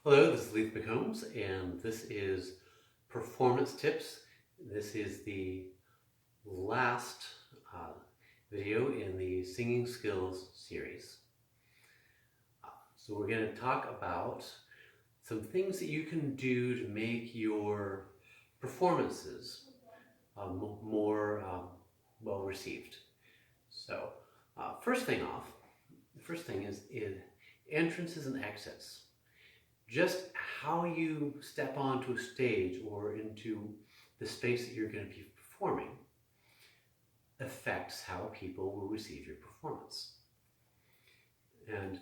Hello, this is Leith McCombs, and this is Performance Tips. This is the last video in the Singing Skills series. So we're going to talk about some things that you can do to make your performances more well received. So first thing is entrances and exits. Just how you step onto a stage or into the space that you're going to be performing affects how people will receive your performance. And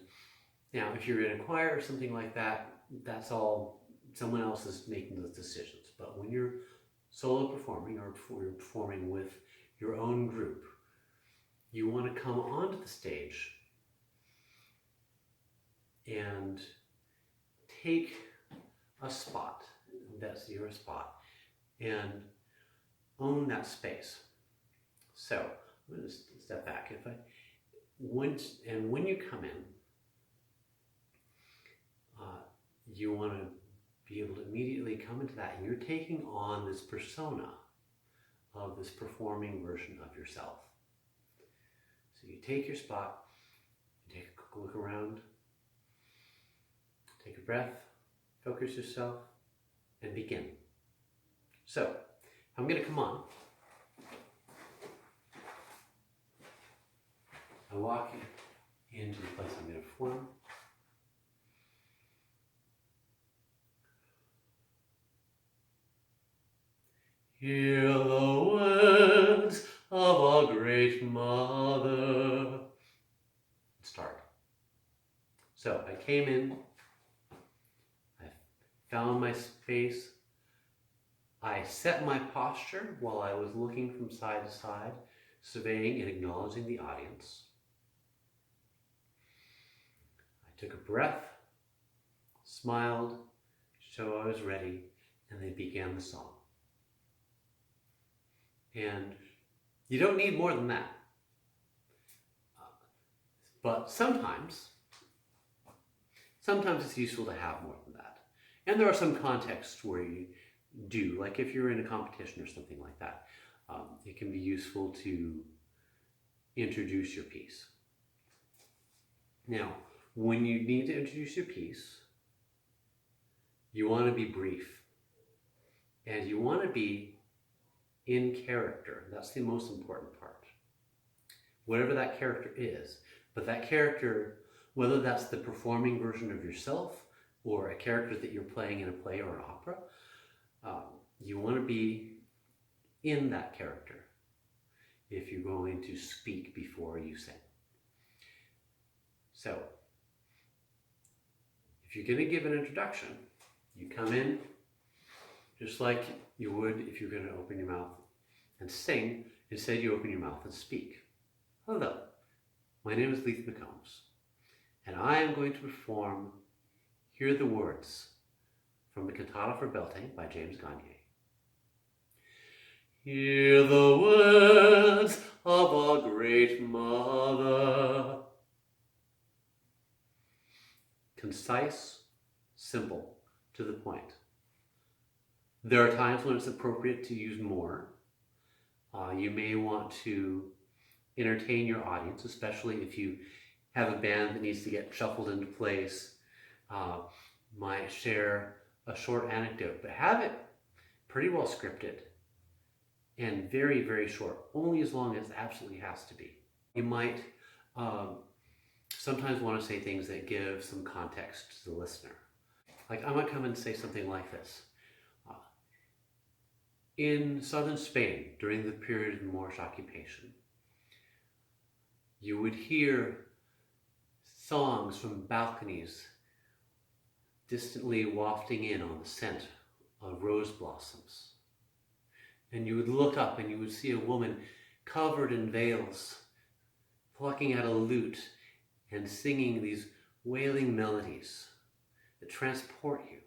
now, if you're in a choir or something like that, that's all someone else is making those decisions. But when you're solo performing or you're performing with your own group, you want to come onto the stage and take a spot, that's your spot, and own that space. So I'm going to step back. When you come in, you want to be able to immediately come into that, and you're taking on this persona of this performing version of yourself. So you take your spot, you take a quick look around, take a breath, focus yourself, and begin. So, I'm going to come on. I walk into the place I'm going to perform. Hear the words of a great mother. Start. So, I came in. Found my space. I set my posture while I was looking from side to side, surveying and acknowledging the audience. I took a breath, smiled, so I was ready, and they began the song. And you don't need more than that. But sometimes it's useful to have more than that. And there are some contexts where you do, like if you're in a competition or something like that, it can be useful to introduce your piece. Now, when you need to introduce your piece, you want to be brief. And you want to be in character. That's the most important part. Whatever that character is. But that character, whether that's the performing version of yourself, or a character that you're playing in a play or an opera, you want to be in that character if you're going to speak before you sing. So, if you're going to give an introduction, you come in just like you would if you're going to open your mouth and sing. Instead, you open your mouth and speak. Hello, my name is Leith McCombs, and I am going to perform Hear the Words from the Cantata for Belting by James Gagne. Hear the words of a great mother. Concise, simple, to the point. There are times when it's appropriate to use more. You may want to entertain your audience, especially if you have a band that needs to get shuffled into place. Might share a short anecdote, but have it pretty well scripted and very, very short, only as long as it absolutely has to be. You might sometimes want to say things that give some context to the listener. Like I might come and say something like this. In southern Spain, during the period of Moorish occupation, you would hear songs from balconies distantly wafting in on the scent of rose blossoms. And you would look up and you would see a woman covered in veils, plucking at a lute and singing these wailing melodies that transport you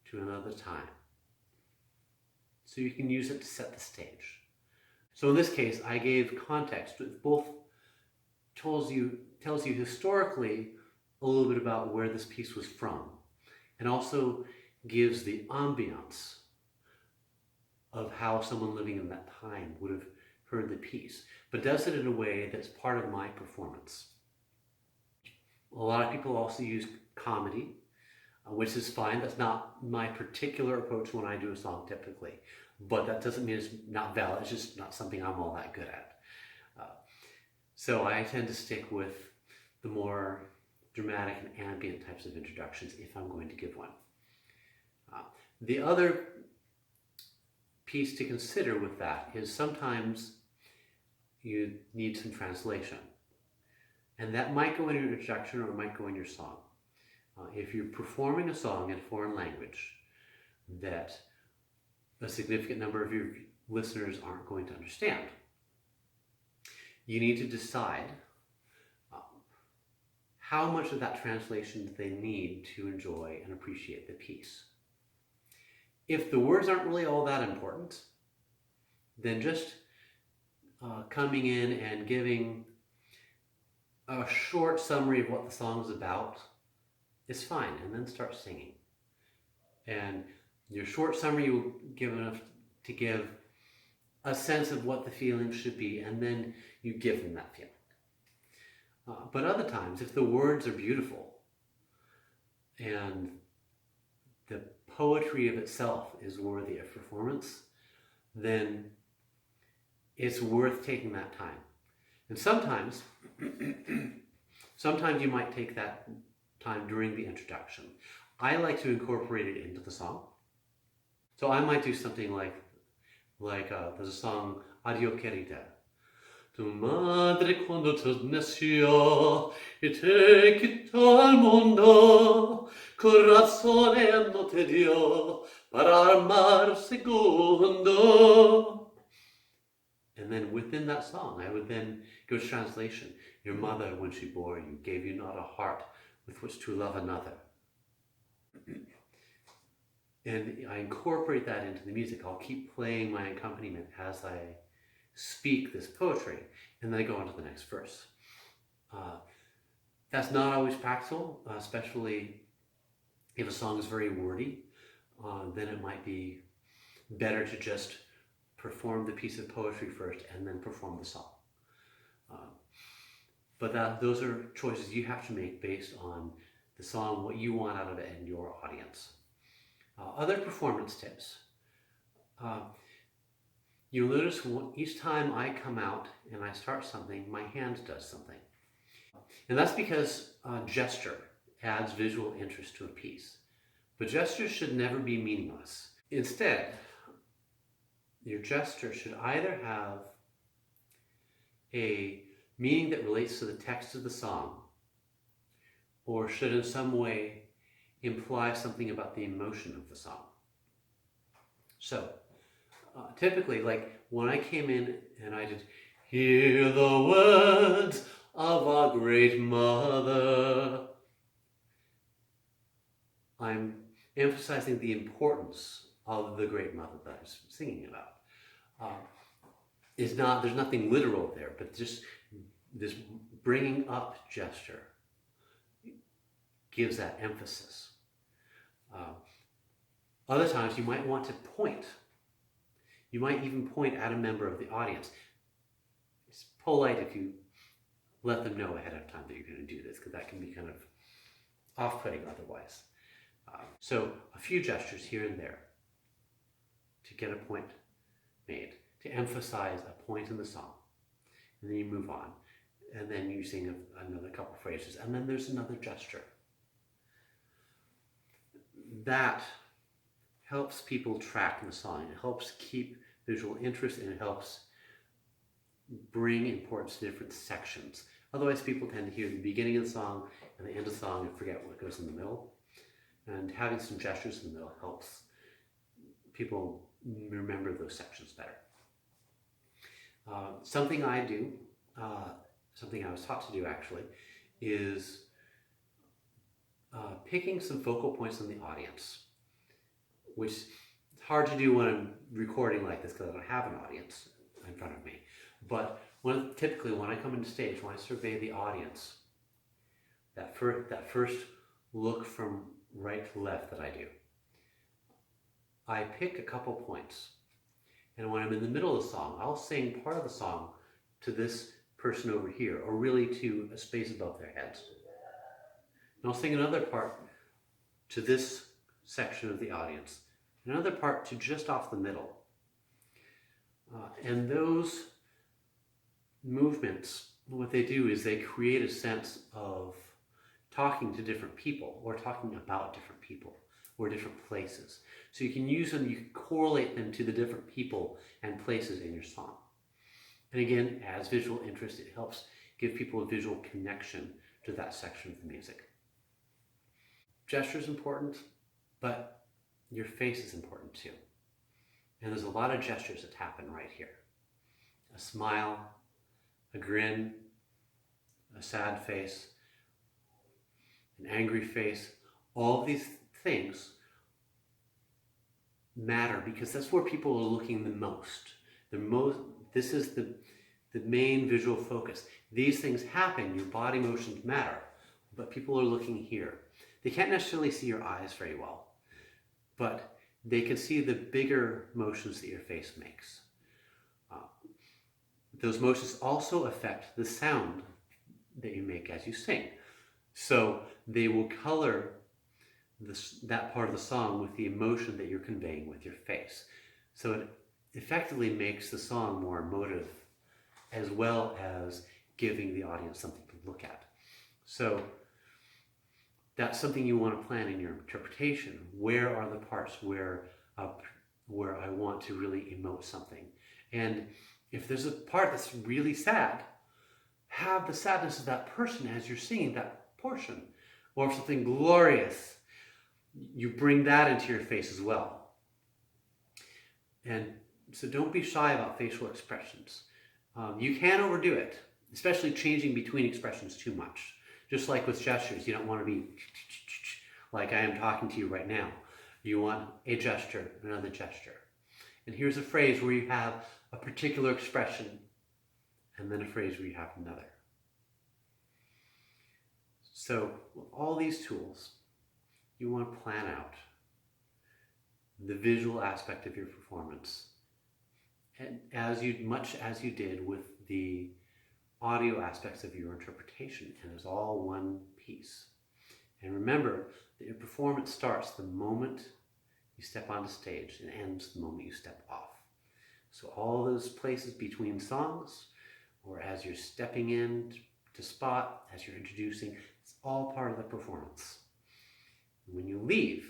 to another time. So you can use it to set the stage. So in this case, I gave context. It both tells you historically a little bit about where this piece was from, and also gives the ambiance of how someone living in that time would have heard the piece, but does it in a way that's part of my performance. A lot of people also use comedy, which is fine. That's not my particular approach when I do a song typically, but that doesn't mean it's not valid. It's just not something I'm all that good at. So I tend to stick with the more dramatic and ambient types of introductions if I'm going to give one. The other piece to consider with that is sometimes you need some translation. And that might go in your introduction or it might go in your song. If you're performing a song in a foreign language that a significant number of your listeners aren't going to understand, you need to decide how much of that translation do they need to enjoy and appreciate the piece. If the words aren't really all that important, then just coming in and giving a short summary of what the song's about is fine, and then start singing. And your short summary will give enough to give a sense of what the feeling should be, and then you give them that feeling. But other times, if the words are beautiful and the poetry of itself is worthy of performance, then it's worth taking that time. And sometimes you might take that time during the introduction. I like to incorporate it into the song. So I might do something like there's a song, Adio Querida. Tu madre cuando te nació y te quitó al mundo, corazón no te dio para amar segundo. And then within that song, I would then go to translation. Your mother, when she bore you, gave you not a heart with which to love another. And I incorporate that into the music. I'll keep playing my accompaniment as I speak this poetry, and then I go on to the next verse. That's not always practical, especially if a song is very wordy. Then it might be better to just perform the piece of poetry first and then perform the song. But those are choices you have to make based on the song, what you want out of it, and your audience. Other performance tips. You notice each time I come out and I start something, my hand does something. And that's because gesture adds visual interest to a piece. But gestures should never be meaningless. Instead, your gesture should either have a meaning that relates to the text of the song, or should in some way imply something about the emotion of the song. So, typically, like when I came in and I did, hear the words of our great mother, I'm emphasizing the importance of the great mother that I was singing about. There's nothing literal there, but just this bringing up gesture gives that emphasis. Other times you might want to point. You might even point at a member of the audience. It's polite if you let them know ahead of time that you're going to do this, because that can be kind of off-putting otherwise. So a few gestures here and there to get a point made, to emphasize a point in the song. And then you move on. And then you sing another couple phrases. And then there's another gesture. That helps people track in the song. It helps keep visual interest, and it helps bring importance to different sections. Otherwise, people tend to hear the beginning of the song and the end of the song and forget what goes in the middle. And having some gestures in the middle helps people remember those sections better. Something I do, something I was taught to do actually, is picking some focal points in the audience, which is hard to do when I'm recording like this because I don't have an audience in front of me. But typically when I come into stage, when I survey the audience, that first look from right to left that I do. I pick a couple points, and when I'm in the middle of the song, I'll sing part of the song to this person over here, or really to a space above their heads. And I'll sing another part to this section of the audience, another part to just off the middle. And those movements, what they do is they create a sense of talking to different people, or talking about different people, or different places. So you can use them, you can correlate them to the different people and places in your song. And again, as visual interest, it helps give people a visual connection to that section of the music. Gesture is important, but your face is important too. And there's a lot of gestures that happen right here. A smile, a grin, a sad face, an angry face. All of these things matter because that's where people are looking the most. This is the main visual focus. These things happen, your body motions matter, but people are looking here. They can't necessarily see your eyes very well, but they can see the bigger motions that your face makes. Those motions also affect the sound that you make as you sing. So they will color that part of the song with the emotion that you're conveying with your face. So it effectively makes the song more emotive, as well as giving the audience something to look at. So that's something you want to plan in your interpretation. Where are the parts where I want to really emote something? And if there's a part that's really sad, have the sadness of that person as you're singing that portion. Or if something glorious, you bring that into your face as well. And so don't be shy about facial expressions. You can overdo it, especially changing between expressions too much. Just like with gestures, you don't want to be like I am talking to you right now. You want a gesture, another gesture. And here's a phrase where you have a particular expression, and then a phrase where you have another. So with all these tools, you want to plan out the visual aspect of your performance, and much as you did with the audio aspects of your interpretation, and it's all one piece. And remember that your performance starts the moment you step onto stage and ends the moment you step off. So all those places between songs, or as you're stepping in to spot, as you're introducing, it's all part of the performance. When you leave,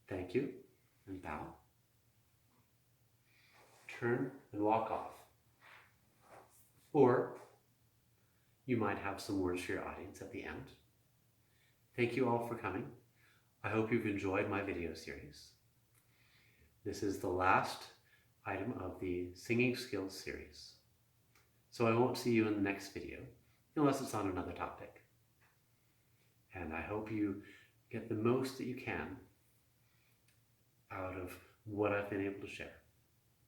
thank you and bow. Turn and walk off. Or you might have some words for your audience at the end. Thank you all for coming. I hope you've enjoyed my video series. This is the last item of the Singing Skills series. So I won't see you in the next video, unless it's on another topic. And I hope you get the most that you can out of what I've been able to share.